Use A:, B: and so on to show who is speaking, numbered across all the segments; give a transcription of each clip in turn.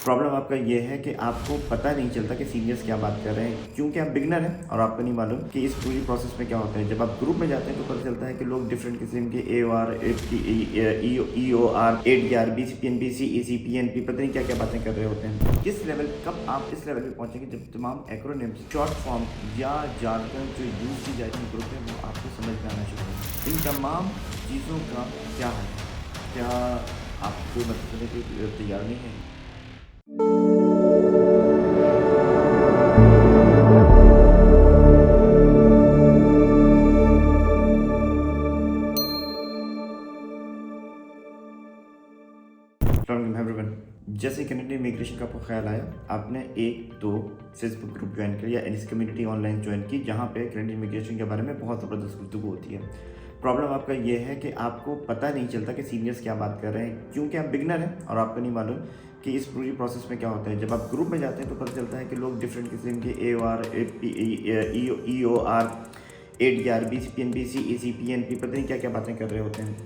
A: Problem आपका ये है कि आपको पता नहीं चलता कि सीनियर्स क्या बात कर रहे हैं, क्योंकि आप बिगनर हैं और आपको नहीं मालूम कि इस पूरी प्रोसेस में क्या होता है। जब आप ग्रुप में जाते हैं तो पता चलता है कि लोग डिफरेंट किस्म के AOR, EOR, ADR, BCPNP, CECPNP पता नहीं क्या क्या बातें कर रहे होते हैं। किस लेवल, कब आप इस लेवल पे पहुंचेंगे जब तमाम एक्रोनिम्स, शॉर्ट फॉर्म या जार्गन जो यूज की जाती है ग्रुप में वो आपको समझ में आना शुरू होगा। इन तमाम चीज़ों का क्या है, क्या आपको मदद करने के तैयार नहीं है? एवरीवन, जैसे कैनेडियन इमिग्रेशन का आपको ख्याल आया, आपने 1-2 फेसबुक ग्रुप ज्वाइन किया या एनएस कम्युनिटी ऑनलाइन ज्वाइन की, जहाँ पे कैनेडियन इमिग्रेशन के बारे में बहुत ज़बरदस्त गुफ्तगू होती है। प्रॉब्लम आपका ये है कि आपको पता नहीं चलता कि सीनियर्स क्या बात कर रहे हैं, क्योंकि आप बिगनर हैं और आपको नहीं मालूम कि इस पूरी प्रोसेस में क्या होता है। जब आप ग्रुप में जाते हैं तो पता चलता है कि लोग डिफरेंट किस्म के AOR, EOR, ADR, BCPNP, CECPNP पता नहीं क्या क्या बातें कर रहे होते हैं।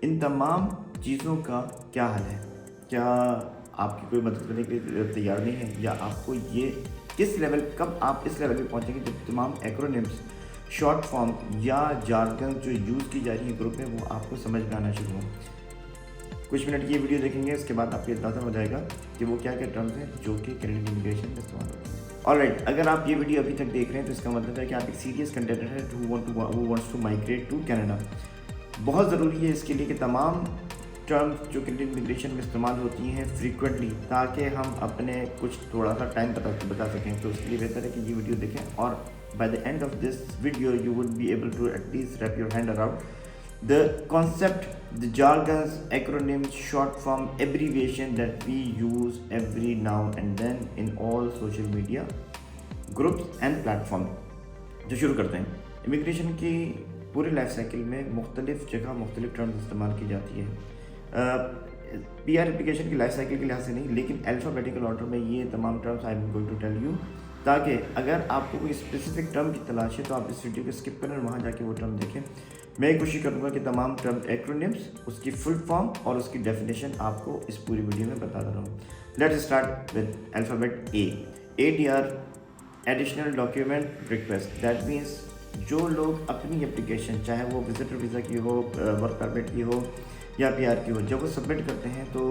A: इन तमाम चीज़ों का क्या हल है? क्या आपकी कोई मदद करने के लिए तैयार नहीं है, या आपको ये किस लेवल, कब आप इस लेवल पे पहुंचेंगे जब तमाम एक्रोनिम्स, शॉर्ट फॉर्म या जार्गन जो यूज़ की जा रही है ग्रुप में वो आपको समझ में आना शुरू हो? कुछ मिनट ये वीडियो देखेंगे, उसके बाद आपको अंदाज़ा हो जाएगा कि वो क्या क्या टर्म्स हैं जो कि कैनेडियन इमिग्रेशन में इस्तेमाल होते हैं। ऑलराइट, अगर आप ये वीडियो अभी तक देख रहे हैं तो इसका मतलब है कि आप एक सीरियस कंटेंडर है who wants to migrate to Canada. बहुत ज़रूरी है इसके लिए कि तमाम टर्म्स जो कैनेडियन इमिग्रेशन में इस्तेमाल होती हैं फ्रीक्वेंटली, ताकि हम अपने कुछ थोड़ा सा टाइम बता सकें, तो उसके लिए बेहतर है कि ये वीडियो देखें और by the end of this video you would be able to at least wrap your hand around the concept, the jargons, acronyms, short form, abbreviation that we use every now and then in all social media groups and platform। जो शुरू करते हैं, immigration की पूरे life cycle में मुख्तलिफ जगह मुख्तलिफ टर्म्स इस्तेमाल की जाती है। PR एप्लीकेशन की लाइफ साइकिल के लिहाज से नहीं, लेकिन अल्फ़ाबेटिकल ऑर्डर में ये तमाम terms I am going to tell you, ताकि अगर आपको कोई स्पेसिफिक टर्म की तलाश है तो आप इस वीडियो को स्किप करें और वहाँ जाके वो टर्म देखें। मैं कोशिश करूँगा कि तमाम टर्म एक्रोनिम्स, उसकी फुल फॉर्म और उसकी डेफिनेशन आपको इस पूरी वीडियो में बता रहा हूँ। Let's start with alphabet A। ADR, additional document request. That means जो लोग अपनी एप्लीकेशन, चाहे वो विजिटर वीज़ा की हो, वर्क परमिट की हो या PR की हो, जब वो सबमिट करते हैं तो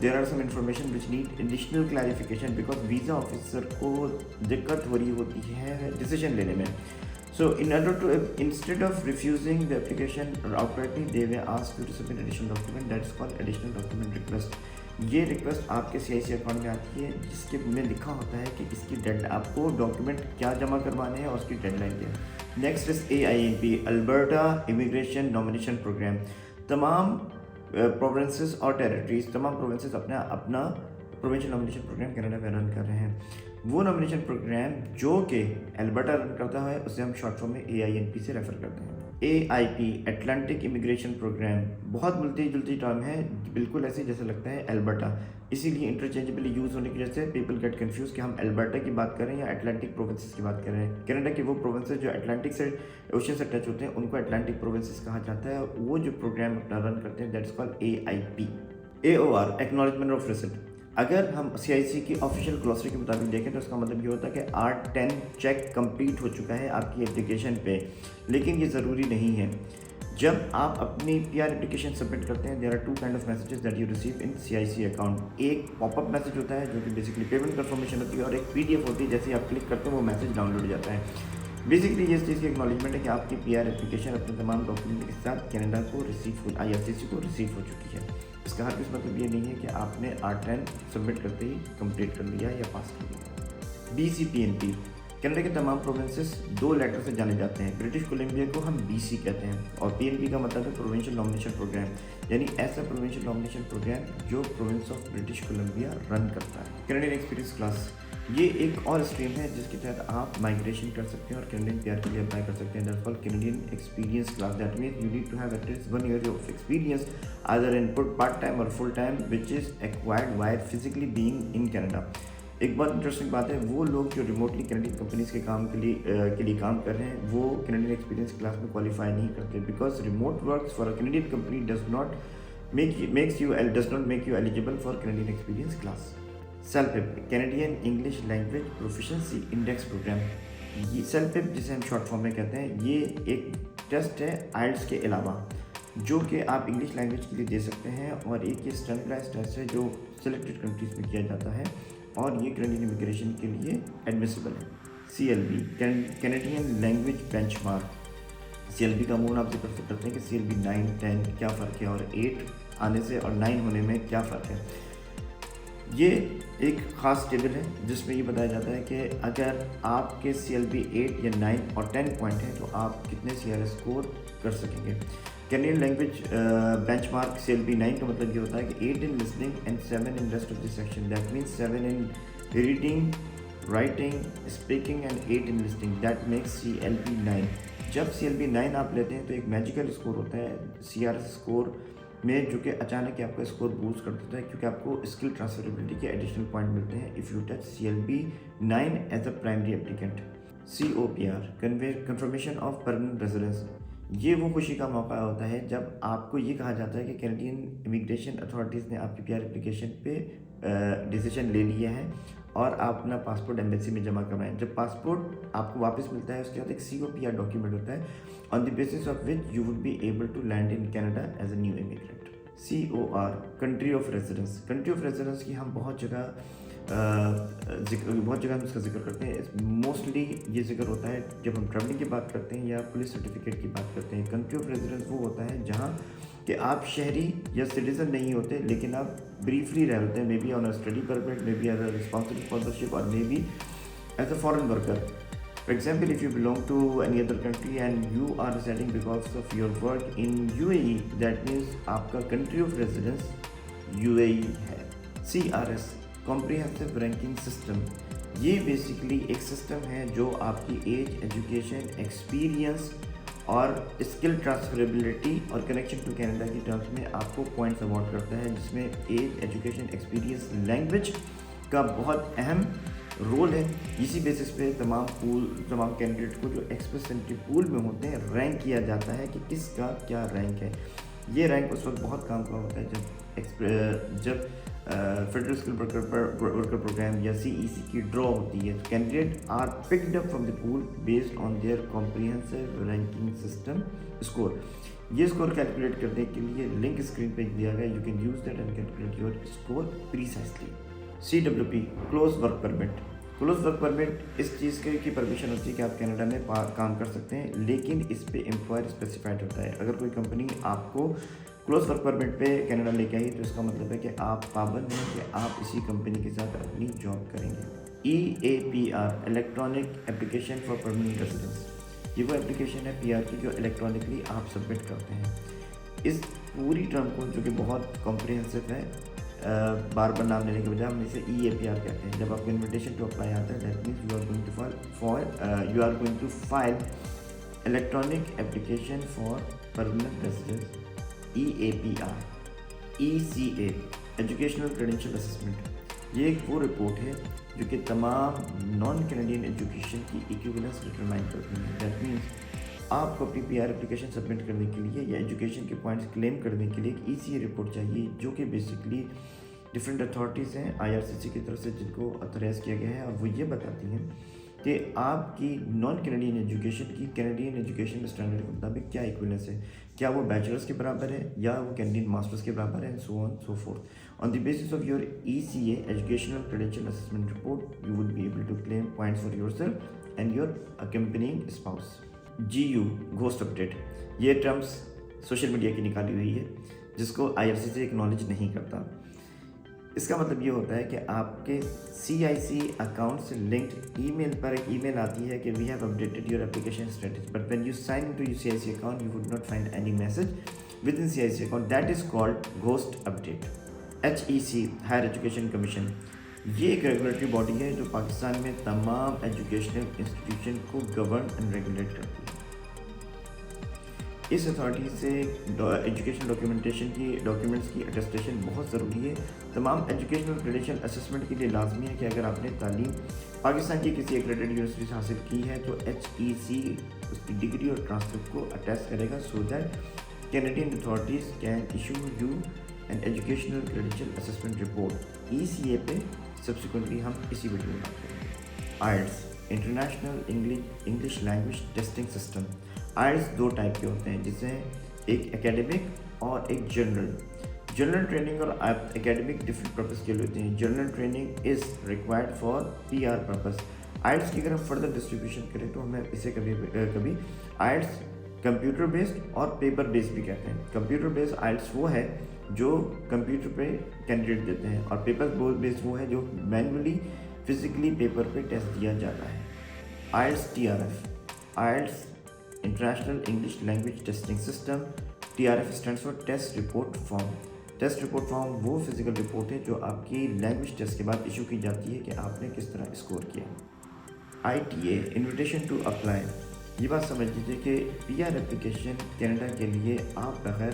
A: there are some information which need additional clarification, because visa officer को दिक्कत हो रही होती है डिसीजन लेने में। So in order to, instead of refusing the application outrightly, they were asked you to submit additional document, that is called additional document request। ये request आपके CIC अकाउंट में आती है, जिसके में लिखा होता है कि इसकी डेड, आपको डॉक्यूमेंट क्या जमा करवाने हैं और उसकी डेडलाइन क्या है। Next is AINP, Alberta immigration nomination programme. तमाम प्रोविंसेस और टेरिटरीज, तमाम प्रोविंसेस अपना प्रोविंशियल नॉमिनेशन प्रोग्राम कनाडा में रन कर रहे हैं। वो नॉमिनेशन प्रोग्राम जो कि अल्बर्टा रन करता है उसे हम शॉर्ट फॉर्म में AINP से रेफर करते हैं। AIP, अटलांटिक इमिग्रेशन प्रोग्राम, बहुत मिलती जुलती टर्म है, बिल्कुल ऐसे जैसे लगता है अल्बर्टा, इसीलिए इंटरचेंजेबली यूज़ होने की वजह से पीपल गेट कंफ्यूज कि हम अल्बर्टा की बात करें या अटलांटिक प्रोविंसेस की बात कर रहे हैं। कनाडा के वो प्रोविंसेस जो अटलांटिक से, ओशन से टच होते हैं, उनको अटलांटिक प्रोविंसेस कहा जाता है। वो जो प्रोग्राम अपना रन करते हैं that is called AIP। AOR, acknowledgement of receipt. अगर हम CIC की ऑफिशियल ग्लॉसरी के मुताबिक देखें तो इसका मतलब ये होता है कि R10 चेक कंप्लीट हो चुका है आपकी एप्लीकेशन पे, लेकिन ये ज़रूरी नहीं है। जब आप अपनी PR एप्लीकेशन सबमिट करते हैं, there are 2 kind of messages that you receive in CIC account. एक पॉपअप मैसेज होता है जो कि बेसिकली पेमेंट कंफर्मेशन होती है, और एक PDF होती है, जैसे आप क्लिक करते हैं वो मैसेज डाउनलोड हो जाता है। बेसिकली ये इस चीज़ की एक्नॉलेजमेंट है कि आपकी PR एप्लीकेशन अपने तमाम डॉक्यूमेंट के साथ कनाडा को IRCC को रिसीव हो चुकी है। इसका हर किस मतलब ये नहीं है कि आपने R10 सबमिट करते ही कंप्लीट कर लिया या पास कर लिया। BCPNP, कनाडा के तमाम प्रोविंसेस 2 लेटर से जाने जाते हैं। ब्रिटिश कोलंबिया को हम BC कहते हैं और PNP का मतलब है प्रोविंशियल नॉमिनेशन प्रोग्राम, यानी ऐसा प्रोविंशियल नॉमिनेशन प्रोग्राम जो province of British Columbia run करता है। कैनेडियन एक्सपीरियंस क्लास, ये एक और स्ट्रीम है जिसके तहत आप माइग्रेशन कर सकते हैं और कैनेडियन PR के लिए अप्लाई कर सकते हैं। That's called Canadian experience class. That means you need to have at least 1 year of experience either in part time और full time which is acquired while physically being in Canada. एक बहुत interesting बात है, वो लोग जो रिमोटली कैनेडियन कंपनीज के काम के लिए काम कर रहे हैं वो कैनेडियन एक्सपीरियंस क्लास में क्वालिफाई नहीं करते, because remote work for a Canadian company does not make you eligible for Canadian experience class. CELPIP Canadian English language proficiency index program. ये सेल्फिप जिसे हम शॉर्ट फॉर्म में कहते हैं, ये एक टेस्ट है आइल्स के अलावा जो कि आप इंग्लिश लैंग्वेज के लिए दे सकते हैं, और एक ये स्टैंडर्डाइज्ड टेस्ट है जो सिलेक्टेड कंट्रीज में किया जाता है और ये कैनेडियन इमिग्रेशन के लिए एडमिसिबल है। CLB Canadian language benchmark. CLB का मूल आप जिक्र करते हैं कि CLB 9, 10 क्या फ़र्क है, और 8 आने से और 9 होने में क्या फ़र्क है। ये एक ख़ास टेबल है जिसमें ये बताया जाता है कि अगर आपके CLB 8 या 9 और 10 पॉइंट है तो आप कितने CRS स्कोर कर सकेंगे। कैनेडियन लैंग्वेज बेंचमार्क CLB 9 का मतलब ये होता है कि 8 in listening and 7 in rest of the section, that means 7 in reading, writing, speaking and 8 in listening, that makes CLB 9। जब CLB 9 आप लेते हैं तो एक मैजिकल स्कोर होता है CRS स्कोर में जो कि अचानक आपका स्कोर बूस्ट कर देता है, क्योंकि आपको स्किल ट्रांसफरेबिलिटी के एडिशनल पॉइंट मिलते हैं if you touch CLB 9 as a primary applicant. COPR confirmation of permanent residence. ये वो खुशी का मौका होता है जब आपको ये कहा जाता है कि कैनेडियन इमिग्रेशन अथॉरिटीज़ ने आपकी PR एप्लीकेशन पे डिसीजन ले लिया है और आप अपना पासपोर्ट एम्बेसी में जमा करवाएं। जब पासपोर्ट आपको वापस मिलता है उसके बाद एक COPR डॉक्यूमेंट होता है on the basis of which you would be able to land in Canada as a new immigrant. COR country of residence. Country of residence की हम बहुत जगह हम इसका जिक्र करते हैं। मोस्टली ये जिक्र होता है जब हम ट्रैवलिंग की बात करते हैं या पुलिस सर्टिफिकेट की बात करते हैं। कंट्री ऑफ रेजिडेंस वो होता है जहाँ कि आप शहरी या सिटीजन नहीं होते लेकिन आप ब्रीफली रह होते हैं, maybe on a study permit, maybe as a responsible sponsorship और maybe as a foreign worker. For example, if you belong to any other country and you are residing because of your work in UAE, that means आपका country of residence UAE है। CRS Comprehensive Ranking System, ये basically एक system है जो आपकी as, education, experience और skill transferability और connection to Canada की टर्म्स में आपको पॉइंट्स अवार्ड करता है, जिसमें एज, एजुकेशन, एक्सपीरियंस, लैंग्वेज का बहुत अहम रोल है। इसी बेसिस पे तमाम कैंडिडेट को जो एक्सप्रेस एंट्री पूल में होते हैं रैंक किया जाता है कि किसका क्या रैंक है। ये रैंक उस वक्त बहुत काम का होता है जब फेडरल स्किल वर्कर प्रोग्राम या CEC की ड्रॉ होती है। तो candidate are picked up from the pool based on their comprehensive ranking system score. ये स्कोर कैलकुलेट करने के लिए लिंक स्क्रीन पे दिया गया, you can use that and calculate your score precisely. CWP close work permit. Close work permit इस चीज़ की परमिशन होती है कि आप कनाडा में काम कर सकते हैं, लेकिन इस पे एम्प्लॉयर स्पेसिफाइड होता है। अगर कोई कंपनी आपको क्लोज वर्क परमिट पे कनाडा लेके आई तो इसका मतलब है कि आप पाबंद हैं कि आप इसी कंपनी के साथ अपनी जॉब करेंगे। EAPR electronic application for permanent residence, ये वो एप्लीकेशन है PR की जो इलेक्ट्रॉनिकली आप सबमिट करते हैं। इस पूरी टर्म को जो कि बहुत कॉम्प्रिहेंसिव है, बार बार नाम लेने के बजाय हम इसे EAPR कहते हैं। जब आपको इन्विटेशन टू अप्लाई आता है that means you are going to file electronic application for permanent residence. EAPR। ECA educational credential assessment, ये एक वो रिपोर्ट है जो कि तमाम नॉन कैनेडियन एजुकेशन की इक्विवेलेंस डिटरमाइन करती है। दैट मीन्स आपको अपनी PR एप्लीकेशन सबमिट करने के लिए या एजुकेशन के पॉइंट्स क्लेम करने के लिए एक ECA रिपोर्ट चाहिए, जो कि बेसिकली डिफरेंट अथॉरिटीज़ हैं IRCC की तरफ से जिनको ऑथराइज किया गया है, और वो ये बताती हैं कि आपकी नॉन कैनेडियन एजुकेशन की कैनेडियन एजुकेशन स्टैंडर्ड के मुताबिक क्या इक्विवेलेंस है, क्या वो बैचलर्स के बराबर है या वो कैनेडियन मास्टर्स के बराबर है, and so on so forth. On the basis of your ECA educational credential assessment report you would be able to claim points for yourself and your accompanying spouse. GU ghost update, ये terms social media की निकाली हुई है जिसको IRCC acknowledge नहीं करता। इसका मतलब ये होता है कि आपके CIC अकाउंट से लिंक्ड ईमेल पर एक ईमेल आती है कि we have updated your application status, but when you sign to your CIC account you would not find any message within CIC account, that is called ghost update. HEC higher education commission, ये एक regulatory body है जो पाकिस्तान में तमाम educational institution को govern and regulate करती है। इस अथॉरिटी से एजुकेशन डॉक्यूमेंट्स की अटेस्टेशन बहुत ज़रूरी है। तमाम एजुकेशनल क्रेडेंशियल असेसमेंट के लिए लाजमी है कि अगर आपने तालीम पाकिस्तान की किसी एक्रेडिटेड यूनिवर्सिटी से हासिल की है तो HEC उसकी डिग्री और ट्रांसक्रिप्ट को अटेस्ट करेगा, so that Canadian authorities can issue you an educational credential assessment report. ECA पे सब्सिक्वेंटली हम इसी वीडियो में बात करेंगे। IELTS international English language testing system. IELTS दो टाइप के होते हैं, जिसमें एक एकेडमिक और एक जनरल ट्रेनिंग और एकेडमिक डिफरेंट पर्पज़ के लिए होते हैं। General training is required for PR purpose. IELTS की अगर हम फर्दर डिस्ट्रीब्यूशन करें तो हमें इसे कभी आइल्स कंप्यूटर बेस्ड और पेपर बेस्ड भी कहते हैं। कंप्यूटर बेस्ड आइल्स वो है जो कंप्यूटर पे कैंडिडेट देते हैं, और पेपर बेस्ड वो है जो मैनुअली फिजिकली पेपर पे टेस्ट दिया जाता है। IELTS TRF, IELTS international English language testing system. TRF stands for test report form. Test report form वो फिजिकल रिपोर्ट है जो आपकी लैंग्वेज टेस्ट के बाद इशू की जाती है कि आपने किस तरह स्कोर किया। ITA invitation to apply. ये बात समझ लीजिए कि PR एप्लीकेशन कनाडा के लिए आप बगैर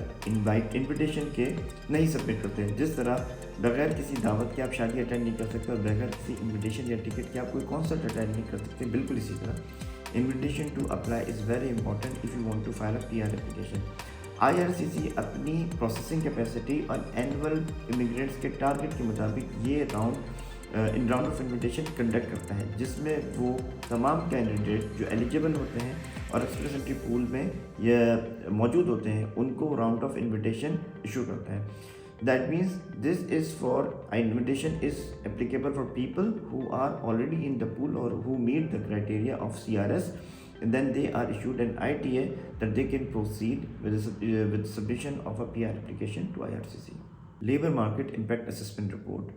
A: इन्विटेशन के नहीं सबमिट करते हैं। जिस तरह बगैर किसी दावत के आप शादी अटेंड नहीं कर सकते और बगैर किसी इन्विटेशन या टिकट के आप कोई कॉन्सर्ट अटेंड नहीं कर सकते, बिल्कुल इसी तरह invitation to apply is very important if you want to file a PR application. IRCC अपनी प्रोसेसिंग कैपेसिटी और एनुअल इमिग्रेंट्स के टारगेट के मुताबिक ये राउंड ऑफ इन्विटेशन कंडक्ट करता है, जिसमें वो तमाम कैंडिडेट जो एलिजिबल होते हैं और एक्सप्रेस एंट्री पूल में ये मौजूद होते हैं उनको राउंड ऑफ इन्विटेशन इशू करता है। That means this is for invitation is applicable for people who are already in the pool or who meet the criteria of CRS, and then they are issued an ITA that they can proceed with submission of a PR application to IRCC. Labor Market Impact Assessment Report।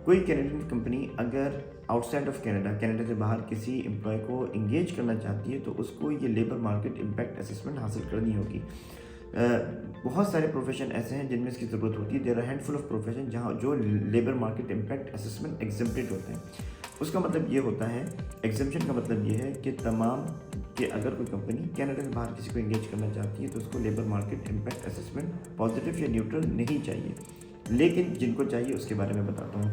A: कोई Canadian company अगर outside of Canada से बाहर किसी employ को engage करना चाहती है तो उसको ये लेबर मार्केट इम्पैक्ट असेसमेंट हासिल करनी होगी। बहुत सारे प्रोफेशन ऐसे हैं जिनमें इसकी ज़रूरत होती है। There are handful of profession जहाँ जो labour market impact assessment exempted होते हैं। उसका मतलब ये होता है, एग्जेम्पशन का मतलब ये है कि कि अगर कोई कंपनी कनाडा से बाहर किसी को इंगेज करना चाहती है तो उसको labour market impact assessment positive या न्यूट्रल नहीं चाहिए, लेकिन जिनको चाहिए उसके बारे में बताता हूँ।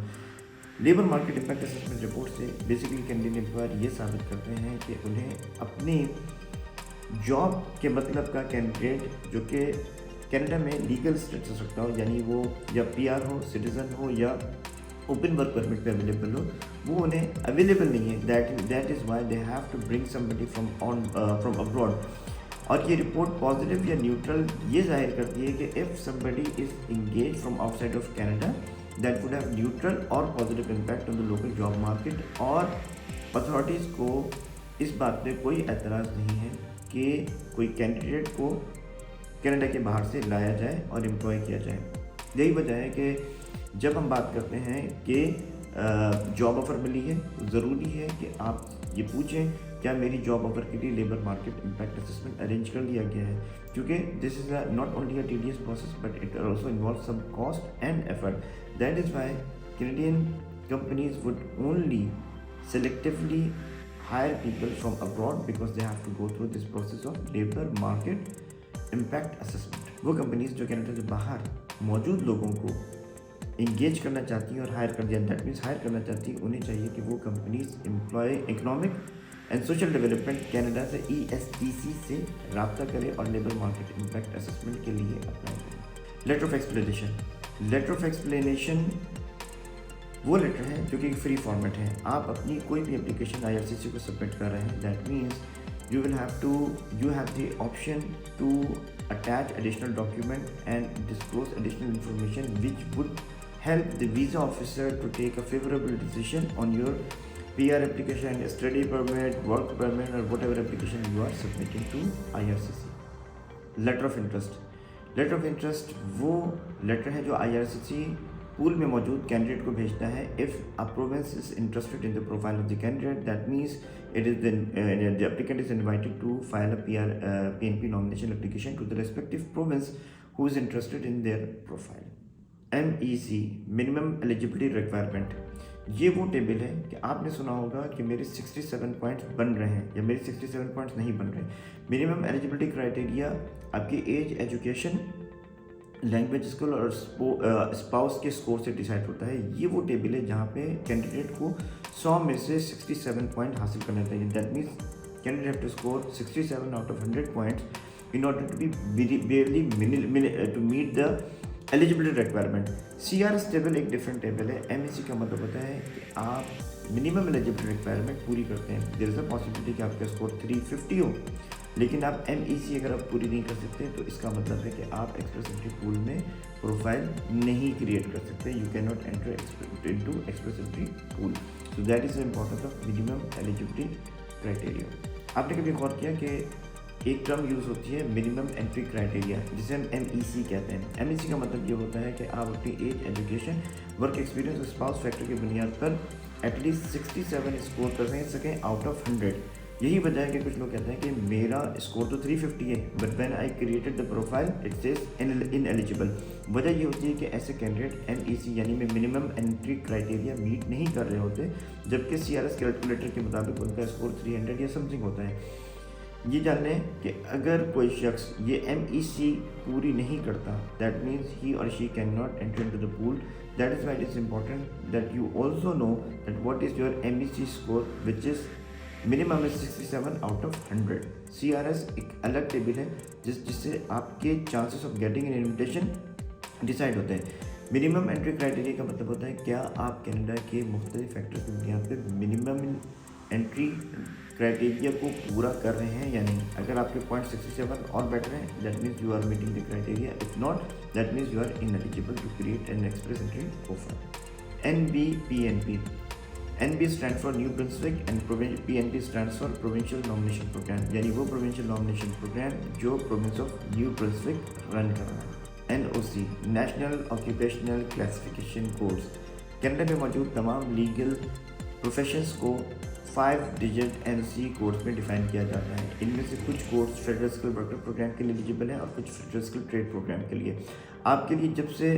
A: Labour market impact assessment report से बेसिकली कैनेडियन एम्प्लॉयर ये साबित करते हैं कि उन्हें अपनी जॉब के मतलब का कैंडिडेट जो कि कनाडा में लीगल स्टेटस रखता हो, यानी वो या PR हो, सिटीज़न हो या ओपन वर्क परमिट पे अवेलेबल हो, वो उन्हें अवेलेबल नहीं है। That is why they have to bring somebody from abroad. और ये रिपोर्ट पॉजिटिव या न्यूट्रल ये जाहिर करती है कि if somebody is engage from outside of Canada that would have neutral और positive impact on the local job market, और अथॉरिटीज़ को इस बात पे कोई एतराज़ नहीं है कि कोई कैंडिडेट को कनाडा के बाहर से लाया जाए और एम्प्लॉय किया जाए। यही वजह है कि जब हम बात करते हैं कि जॉब ऑफ़र मिली है, ज़रूरी है कि आप ये पूछें क्या मेरी जॉब ऑफ़र के लिए labour market impact assessment arrange कर लिया गया है, क्योंकि this is not only a tedious process but it also involve some cost and effort. That is why Canadian companies would only selectively hire people from abroad because they have to go through this process of labor market impact assessment। वो companies जो Canada से बाहर मौजूद लोगों को engage करना चाहती हैं और हायर कर दिया, दैट मीन्स हायर करना चाहती हैं, उन्हें चाहिए कि वो companies employ economic and social development Canada से ESTC से रब्ता करें और लेबर मार्केट इम्पैक्ट असेसमेंट के लिए अप्लाई करें। Letter of explanation. Letter of explanation वो लेटर है जो कि फ्री फॉर्मेट है। आप अपनी कोई भी एप्लीकेशन IRCC को सबमिट कर रहे हैं, that means you have the option to attach additional document and disclose additional information which would help the visa officer to take a favorable decision on your PR application, study permit, work permit or whatever application you are submitting to IRCC। Letter of interest. Letter of interest वो letter है जो IRCC pool में मौजूद candidate को भेजता है। If a province is interested in the profile of the candidate, that means it is the applicant is invited to file a PNP nomination application to the respective province who is interested in their profile। MEC minimum eligibility requirement, ये वो table है कि आपने सुना होगा कि मेरे 67 points बन रहे हैं या मेरे 67 पॉइंट्स नहीं बन रहे। मिनिमम एलिजिबिलिटी क्राइटेरिया आपकी एज, एजुकेशन, लैंग्वेज स्किल और स्पाउस के स्कोर से डिसाइड होता है। ये वो टेबल है जहाँ पे कैंडिडेट को 100 में से 67 पॉइंट हासिल करना चाहिए। That means candidate have to score 67 out of 100 points in order to be barely to meet the eligibility requirement, CRS table एक डिफरेंट टेबल है। MEC का मतलब होता है कि आप मिनिमम एलिजिबिलिटी रिक्वायरमेंट पूरी करते हैं। देयर इज अ पॉसिबिलिटी कि आपका स्कोर 350 हो, लेकिन आप MEC अगर आप पूरी नहीं कर सकते तो इसका मतलब है कि आप एक्सप्रेस एंट्री पूल में प्रोफाइल नहीं क्रिएट कर सकते। You can not enter into express entry pool. So that is the importance of minimum eligibility criteria. आपने कभी गौर किया कि एक टर्म यूज़ होती है मिनिमम एंट्री क्राइटेरिया, जिसे हम MEC कहते हैं। MEC का मतलब ये होता है कि आप अपनी एज, एजुकेशन, वर्क एक्सपीरियंस और स्पाउस फैक्टर की बुनियाद पर एटलीस्ट 67 स्कोर कर सकें आउट ऑफ 100। यही वजह है कि कुछ लोग कहते हैं कि मेरा स्कोर तो 350 है, but when I created the profile it says ineligible. वजह ये होती है कि ऐसे कैंडिडेट MEC यानी में मिनिमम एंट्री क्राइटेरिया मीट नहीं कर रहे होते, जबकि CRS कैलकुलेटर के मुताबिक उनका स्कोर 300 या समथिंग होता है। ये जान लें कि अगर कोई शख्स ये MEC पूरी नहीं करता, दैट मीन्स ही और she can not enter into the pool. That is why it is important that you also know that what is your MEC score which is minimum is 67 out of 100। CRS एक अलग table है जिससे आपके chances of getting an invitation decide होते हैं। Minimum entry criteria का मतलब होता है क्या आप कनाडा के मुख्तलिफ फैक्टर्स की बुनियाद पर मिनिमम एंट्री क्राइटेरिया को पूरा कर रहे हैं या नहीं। अगर आपके पॉइंट 67 और बेटर हैं, that means you are meeting the criteria. If not, that means you are ineligible to create an express entry profile. NBPNP, NB stand for New Brunswick and PNP stand for provincial nomination programme, यानी वो provincial nomination programme जो province of New Brunswick run कर रहा है। NOC, national occupational classification codes, Canada में मौजूद तमाम legal professions को 5 डिजिट NOC कोड्स में डिफाइन किया जाता है। इनमें से कुछ codes federal skill worker programme के लिए एलिजिबल हैं और कुछ फेडरल स्किल ट्रेड प्रोग्राम के लिए। आपके लिए जब से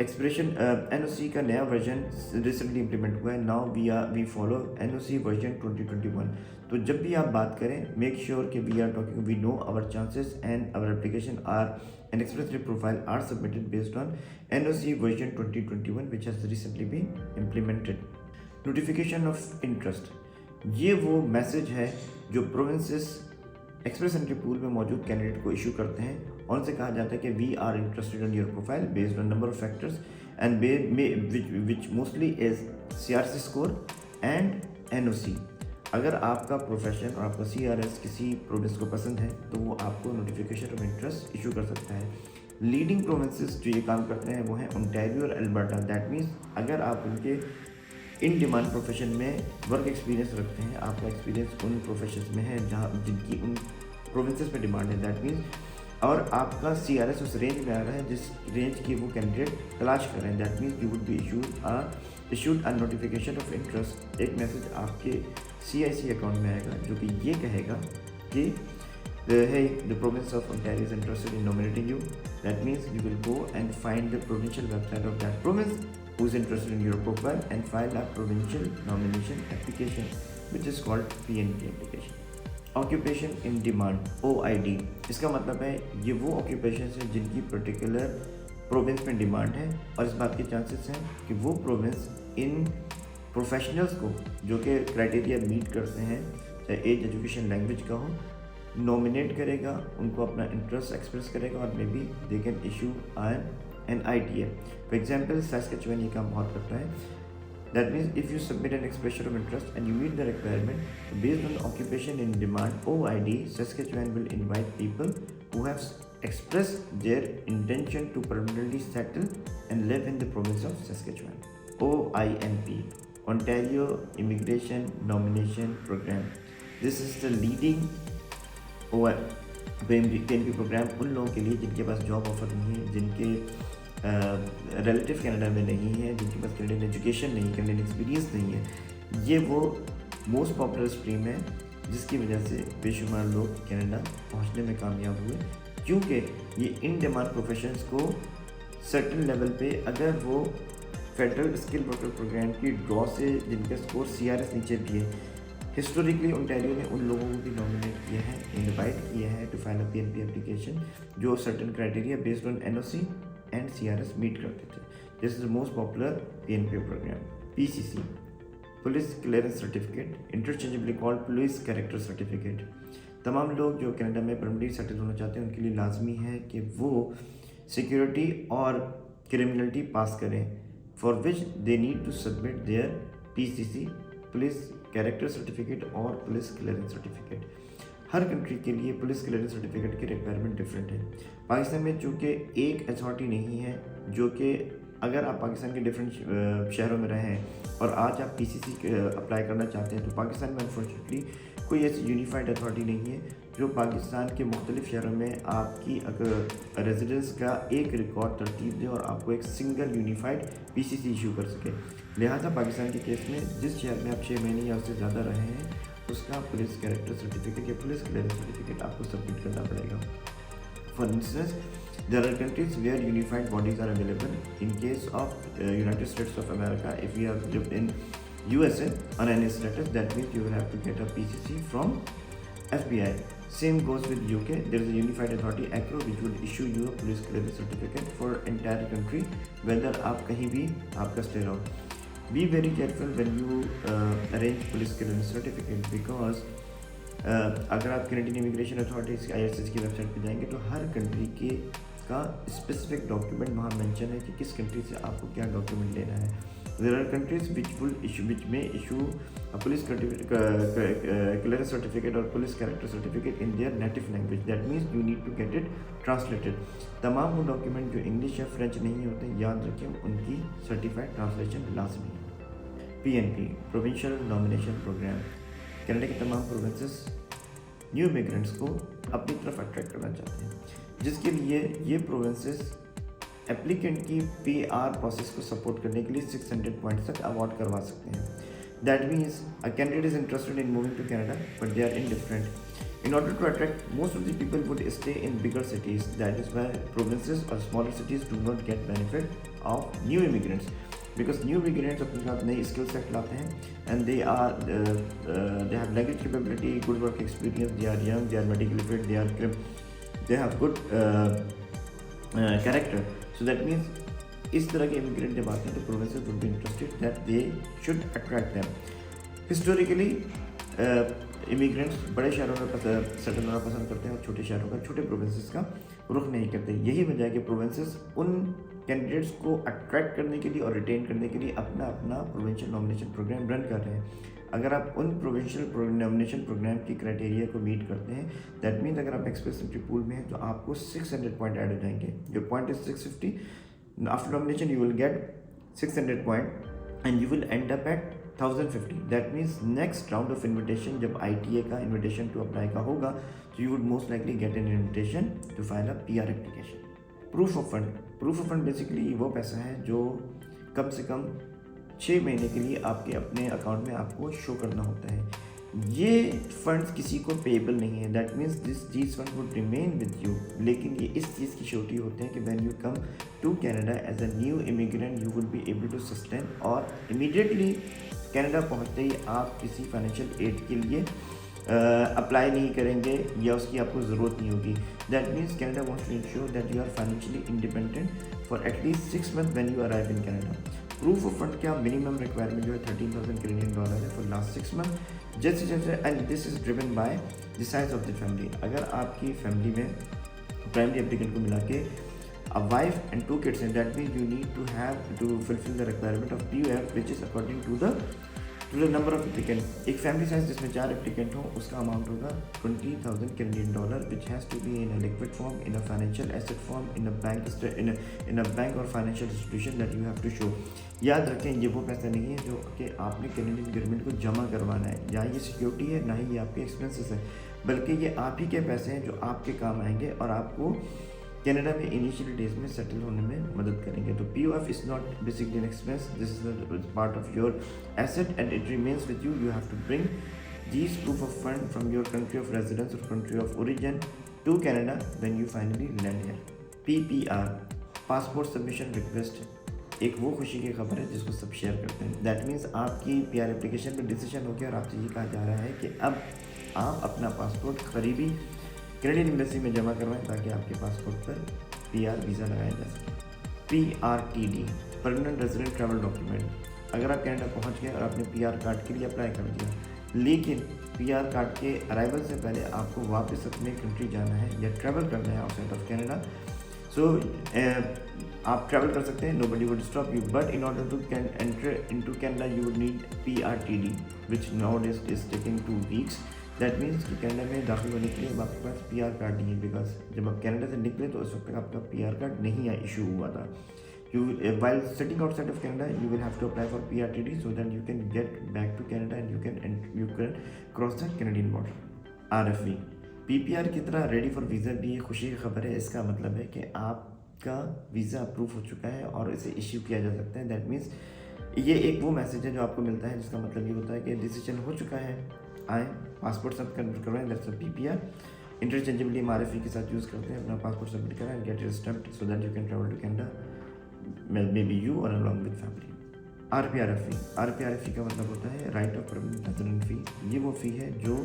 A: एक्सप्रेशन NOC का नया वर्जन रिसेंटली इंप्लीमेंट हुआ है, now we follow NOC version 2021। तो जब भी आप बात करें, मेक श्योर कि we know our chances and our application are an express profile are submitted based on NOC version 2021 which has recently been implemented. Notification of interest, ये वो message है जो प्रोविंसेस एक्सप्रेस एंट्री पूल में मौजूद candidate को issue करते हैं और उनसे कहा जाता है कि we are interested in your profile based on number of factors and which mostly is CRS score and NOC। अगर आपका प्रोफेशन और आपका CRS किसी प्रोविंस को पसंद है तो वो आपको नोटिफिकेशन ऑफ इंटरेस्ट इशू कर सकता है। लीडिंग प्रोविंसेस जो ये काम करते हैं वो हैं ओंटारियो और अल्बर्टा। दैट मीन्स अगर आप उनके इन डिमांड प्रोफेशन में वर्क एक्सपीरियंस रखते हैं, आपका एक्सपीरियंस उन प्रोफेशंस में है जहाँ जिनकी उन प्रोविंसेस में डिमांड है, दैट मीन्स और आपका CRS उस रेंज में आ रहा है जिस रेंज की वो कैंडिडेट तलाश कर रहे हैं, that means you would be issued a notification of interest. एक मैसेज आपके CIC अकाउंट में आएगा जो कि ये कहेगा कि hey, the province of Ontario is interested in nominating you. That means you will go and find the provincial website of that province who is interested in your profile and file a provincial nomination application which is called PNP application. Occupation in demand, OID, इसका मतलब है ये वो occupations हैं जिनकी particular province में demand है और इस बात के चांसेस हैं कि वो प्रोविंस इन प्रोफेशनल्स को जो कि क्राइटेरिया मीट करते हैं, चाहे एज, एजुकेशन, लैंग्वेज का हो, नॉमिनेट करेगा, उनको अपना इंटरेस्ट एक्सप्रेस करेगा और maybe they can issue an ITA। For example Saskatchewan ये काम बहुत करता है। That means if you submit an expression of interest and you meet the requirement based on occupation in demand OID, Saskatchewan will invite people who have expressed their intention to permanently settle and live in the province of Saskatchewan. OINP, Ontario Immigration Nomination Program. This is the leading PNP programme उन लोगों के लिए जिनके पास job offer नहीं है, जिनके relative Canada में नहीं है, जिनके पास कैनेडियन एजुकेशन नहीं है, कैनेडियन एक्सपीरियंस नहीं है। ये वो मोस्ट पॉपुलर स्ट्रीम है जिसकी वजह से बेशुमार लोग कनाडा पहुंचने में कामयाब हुए, क्योंकि ये इन डिमांड प्रोफेशंस को सर्टेन लेवल पे अगर वो फेडरल स्किल वर्कर प्रोग्राम की ड्रॉ से जिनका स्कोर CRS नीचे भी है, हिस्टोरिकली ओंटारियो ने उन लोगों को भी नॉमिनेट किया है, इनवाइट किया है to file a PNP application जो certain criteria based on NOC and CRS meet करते थे। This is the most popular PNP program. PCC, police clearance certificate, interchangeably called police character certificate. तमाम लोग जो कनाडा में permanently settle होना चाहते हैं उनके लिए लाजमी है कि वो सिक्योरिटी और क्रिमिनलिटी पास करें, for which they need to submit their PCC police character certificate और पुलिस क्लियरेंस सर्टिफिकेट। हर कंट्री के लिए पुलिस क्लियरेंस सर्टिफिकेट की रिक्वायरमेंट डिफरेंट है। पाकिस्तान में चूँकि एक अथॉरिटी नहीं है जो कि अगर आप पाकिस्तान के डिफरेंट शहरों में रहें और आज आप PCC अप्लाई करना चाहते हैं, तो पाकिस्तान में अनफॉर्चुनेटली कोई ऐसी यूनिफाइड अथॉरिटी नहीं है जो पाकिस्तान के मुख्तलिफ शहरों में आपकी रेजिडेंस का एक रिकॉर्ड तरतीब दे और आपको एक सिंगल यूनिफाइड PCC इशू कर सके। लिहाजा पाकिस्तान के केस में जिस शहर में आप 6 महीने या उससे ज़्यादा रहे हैं, उसका पुलिस कैरेक्टर सर्टिफिकेट या पुलिस क्लियरेंस सर्टिफिकेट आपको सबमिट करना पड़ेगा। For instance, there are countries where unified bodies are available. In case of United States of America, if you have lived in USA on any status, that means you will have to get a PCC from FBI. Same goes with UK. There is a unified authority ACRO which will issue you a police clearance certificate for entire country, whether आप कहीं भी आपका stay रहो. Be very careful when you arrange police clearance certificate because अगर आप Canadian immigration authorities IRCC की website पर जाएंगे तो हर कंट्री के का स्पेसिफिक डॉक्यूमेंट वहाँ मेंशन है कि किस कंट्री से आपको क्या डॉक्यूमेंट लेना है। देयर आर कंट्रीज विच में इशू पुलिस क्लियरेंस सर्टिफिकेट और police character certificate in their native language, that means you need to get it translated. तमाम वो डॉक्यूमेंट जो इंग्लिश या फ्रेंच नहीं होते, याद रखें उनकी सर्टिफाइड ट्रांसलेशन लाजमी है। PNP provincial nomination programme, Canada के तमाम प्रोविंसेस न्यू इमिग्रेंट्स को अपनी तरफ अट्रैक्ट करना चाहते हैं, जिसके लिए ये प्रोविंसेस एप्लीकेंट की PR प्रोसेस को सपोर्ट करने के लिए 600 पॉइंट्स तक अवार्ड करवा सकते हैं। That means a candidate is interested in moving to Canada but they are indifferent. In order to attract, most of the people would stay in bigger cities. That is why provinces or smaller cities do not get benefit of new immigrants. Because new immigrants अपने साथ नई skill set लाते हैं and they have language capability, good work experience, they are young, they are medically fit, they have good character. So that means इस तरह के immigrant जब आते हैं तो provinces would be interested that they should attract them. Historically immigrants बड़े शहरों में सेटल होना पसंद करते हैं और छोटे शहरों का, छोटे प्रोविंसेस का रुख नहीं करते। यही वजह है कि प्रोविंसेस उन कैंडिडेट्स को अट्रैक्ट करने के लिए और रिटेन करने के लिए अपना अपना प्रोविंशियल नॉमिनेशन प्रोग्राम रन कर रहे हैं। अगर आप उन प्रोविंशियल नॉमिनेशन प्रोग्राम की क्राइटेरिया को मीट करते हैं, दैट मीन्स अगर आप एक्सप्रेस एंट्री पूल में हैं तो आपको 600 पॉइंट ऐड हो जाएंगे। Your point is 650, after nomination you will get 600 point and you will end up at 1050. That means next round of invitation जब ITA का इन्विटेशन टू अप्लाई का होगा तो you would most likely get an invitation to file a PR application. Proof of fund basically वो पैसा है जो कम से कम 6 महीने के लिए आपके अपने अकाउंट में आपको शो करना होता है। ये फंड्स किसी को पेएबल नहीं है, that means these fund would remain with you. लेकिन ये इस चीज़ की श्योरिटी होते हैं कि when you come to Canada as a new immigrant you will be able to sustain, और इमीडिएटली कैनेडा पहुँचते ही आप किसी फाइनेंशियल एड के लिए अप्लाई नहीं करेंगे या उसकी आपको ज़रूरत नहीं होगी। That means Canada wants to ensure that you are financially independent for at least 6 month when you arrive in Canada. Proof of fund का मिनिमम रिक्वायरमेंट जो है $13,000 कैनेडियन है फॉर लास्ट 6 मंथ। जैसे and this is driven by the size of the family. अगर आपकी family में primary applicant को मिला के a wife and 2 kids and that means you need to have to fulfill the requirement of POF which is according to the number of applicant। एक family size जिसमें 4 applicant हो उसका amount होगा $20,000 Canadian which has to be in a liquid form, in a financial asset form, in a bank or financial institution that you have to show। याद रखें ये वो पैसा नहीं है जो कि आपने कैनेडियन गवर्नमेंट को जमा करवाना है, या ये सिक्योरिटी है ना ही ये आपके एक्सपेंसेस है, बल्कि ये आप ही के पैसे हैं जो आपके काम आएंगे और आपको कनाडा में इनिशियल डेज में सेटल होने में मदद करेंगे। तो POF is not basically an expense, this is part of your asset and it remains with you. You have to bring these proof of fund from your country of residence और country of origin to Canada when you finally land here. PPR passport submission request एक वो खुशी की खबर है जिसको सब share करते हैं। दैट मीन्स आपकी PR एप्लीकेशन पर डिसीजन हो गया और आपसे ये कहा जा रहा है कि अब आप अपना पासपोर्ट करीबी कैनेडियन एम्बेसी में जमा करवाएं ताकि आपके पासपोर्ट पर PR वीज़ा लगाया जा सके। PRTD permanent resident travel document. अगर आप कनाडा पहुंच गए और आपने PR कार्ड के लिए अप्लाई कर दिया, लेकिन PR कार्ड के अराइवल से पहले आपको वापस अपने कंट्री जाना है या ट्रैवल करना है आउटसाइड ऑफ कैनेडा, सो आप ट्रैवल कर सकते हैं, nobody would stop you, but in order to enter into Canada you would need PRTD, which nowadays is taking 2 weeks. That means कि कनाडा में दाखिल होने के लिए अब आपके पास PR कार्ड नहीं है, बिकॉज जब आप कनाडा से निकले तो उस वक्त तक आपका PR कार्ड नहीं इशू हुआ था. You while sitting outside of Canada, you will have to apply for PRTD so that you can get back to Canada and you can cross the Canadian border. RFV PPR की तरह ready for visa भी एक खुशी की खबर है. इसका मतलब है कि आपका वीज़ा अप्रूव हो चुका है और इसे इश्यू किया जा सकता है. दैट मीन्स ये एक वो मैसेज है जो आपको मिलता है जिसका मतलब ये होता है कि डिसीजन हो चुका है, आए पासपोर्ट सब करवाएं. That's a PPR. इंटरचेंजेबली हम RFV के साथ यूज़ करते हैं. अपना पासपोर्ट सबमिट करें and get your stamped so that you can travel to Canada, maybe you or along with family. RPRFE का मतलब होता है राइट ऑफ परमानेंट रेजिडेंट फी. ये वो फ़ी है जो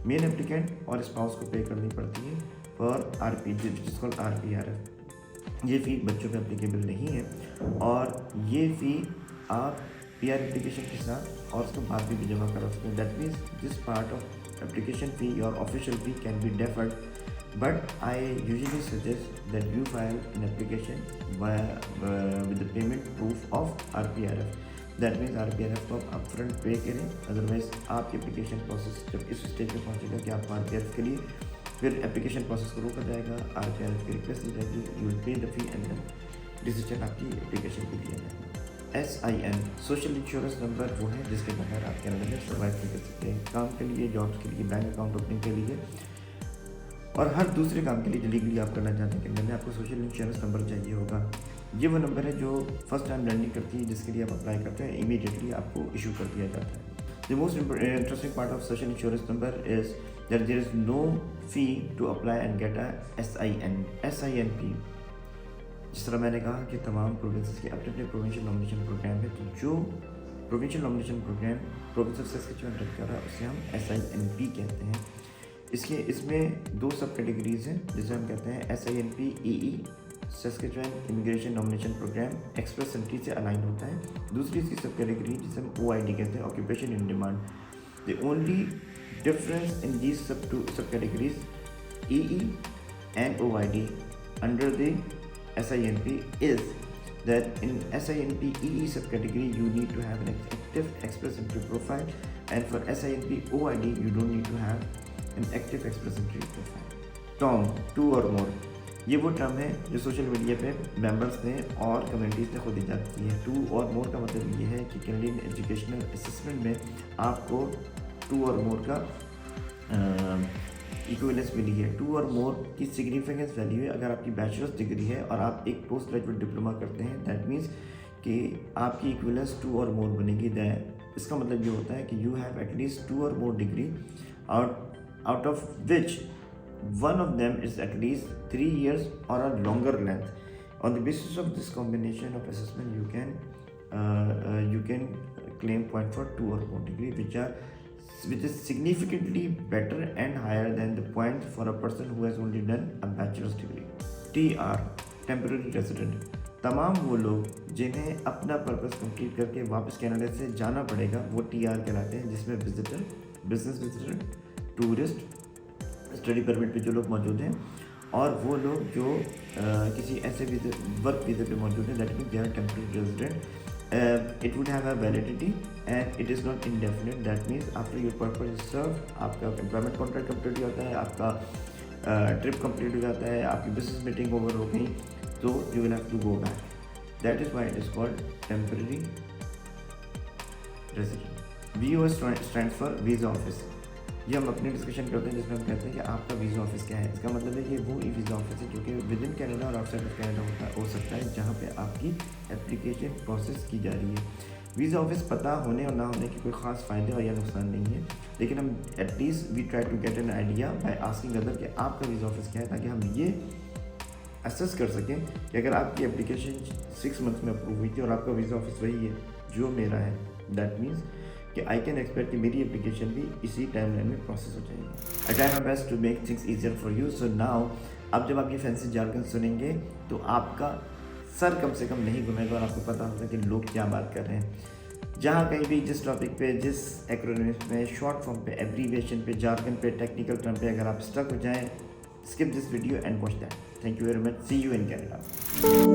A: मेन एप्लीकेंट और स्पाउस को पे करनी पड़ती है फॉर RP, जिसको RPRF. ये फ़ी बच्चों पे एप्लीकेबल नहीं है और ये फ़ी आप PR एप्लीकेशन के साथ और उसके बाद भी जमा करा सकते हैं. That means this part of application fee और official fee can be deferred, but I usually suggest that you file an application with the payment proof of RPRF. That means RPRF को आप upfront पे करें, otherwise आपकी application process जब इस stage पे पहुंचेगा कि आपको RPRF के लिए फिर एप्लीकेशन प्रोसेस को रोका जाएगा, RPRF की रिक्वेस्ट दी जाएगी, you will pay the fee and then decision आपकी एप्लीकेशन पे दिया जाएगा. SIN सोशल इंश्योरेंस नंबर वो है जिसके बगैर आप कनाडा में सर्वाइव नहीं कर सकते हैं. काम के लिए, जॉब्स के लिए, बैंक अकाउंट ओपनिंग के लिए और हर दूसरे काम के लिए जो लीगली आप करना चाहते हैं कनाडा में, आपको सोशल इंश्योरेंस नंबर चाहिए होगा. ये वो नंबर है जो फर्स्ट टाइम लर्निंग करती है, जिसके लिए आप अप्लाई करते हैं, इमीडिएटली आपको इशू कर दिया जाता है. The most interesting part of social insurance number is that there is no fee to apply and get a SINP. जिस तरह मैंने कहा कि तमाम प्रोविंसेस के अपने अपने प्रोविंशियल नॉमिनेशन प्रोग्राम है, तो जो provincial nomination program province of Saskatchewan run कर रहा है उसे हम SINP कहते हैं. इसमें 2 सब कैटेगरीज हैं जिसे हम कहते हैं SINP EE Saskatchewan immigration nomination program express entry से अलाइन होता है. दूसरी इसकी सब कैटेगरी जिसे हम OID कहते हैं, occupation in demand. The only difference in these sub categories EE and OID under the SINP is that in SINP EE subcategory you need to have an active express entry profile, and for SINP OID you don't need to have an active express entry profile. TOM 2 or more ये वो term है जो social media पे members ने और communities ने खुद ईजाद की है. 2 और मोर का मतलब ये है कि कैनेडियन एजुकेशनल असेसमेंट में आपको 2 और मोर का इक्विवेलेंस मिली है. 2 और मोर की सिग्निफिकेंस वैल्यू है अगर आपकी बैचलर्स डिग्री है और आप एक पोस्ट ग्रेजुएट डिप्लोमा करते हैं, दैट मीन्स कि आपकी इक्विवेलेंस 2 और मोर बनेगी. इसका मतलब ये होता है कि यू हैव एटलीस्ट 2 और मोर degree out of which one of them is at least 3 years or a longer length. On the basis of this combination of assessment, you can claim point for 2 or more degree, which is significantly better and higher than the point for a person who has only done a bachelor's degree. TR temporary resident तमाम वो लोग जिन्हें अपना purpose complete करके वापस Canada से जाना पड़ेगा वो TR कहलाते हैं, जिसमें visitor, business visitor, tourist, study permit पे जो लोग मौजूद हैं और वो लोग जो किसी ऐसे वर्क वीज़े पे मौजूद हैं, that means they are temporary resident. It would have a validity and it is not indefinite. That means after your purpose is serve, आपका एम्प्लॉयमेंट कॉन्ट्रैक्ट कंप्लीट हो जाता है, आपका ट्रिप कंप्लीट हो जाता है, आपकी बिजनेस मीटिंग ओवर हो गई, तो you will have to go back. That is why it is called temporary resident. VOS stand for visa office. ये हम अपनी डिस्कशन करते हैं जिसमें हम कहते हैं कि आपका वीज़ा ऑफिस क्या है. इसका मतलब है कि वो ई वीज़ा ऑफिस है जो कि विद इन कैनेडा और आउटसाइड ऑफ कैनेडा हो सकता है, जहाँ पे आपकी एप्लीकेशन प्रोसेस की जा रही है. वीज़ा ऑफिस पता होने और ना होने के कोई ख़ास फ़ायदे और या नुकसान नहीं है, लेकिन हम at least we try to get an idea by asking other कि आपका वीज़ा ऑफिस क्या है, ताकि हम ये असेस कर सकें कि अगर आपकी एप्लीकेशन 6 मंथ में अप्रूव हुई थी और आपका वीज़ा ऑफिस वही है जो मेरा है, दैट मीन्स कि आई कैन एक्सपेक्ट कि मेरी एप्लीकेशन भी इसी टाइमलाइन में प्रोसेस हो जाएगी. I try my best to make things easier for you. So now अब जब आप ये फैंसी जार्गन सुनेंगे तो आपका सर कम से कम नहीं घूमेगा और आपको पता होगा कि लोग क्या बात कर रहे हैं. जहाँ कहीं भी जिस टॉपिक पे, जिस एक्रोनिम्स में, शॉर्ट फॉर्म पे, एब्रीविएशन पे, जार्गन पे, टेक्निकल टर्म पे अगर आप स्टक हो जाएँ, skip this video and watch that. Thank you very much, see you in Canada.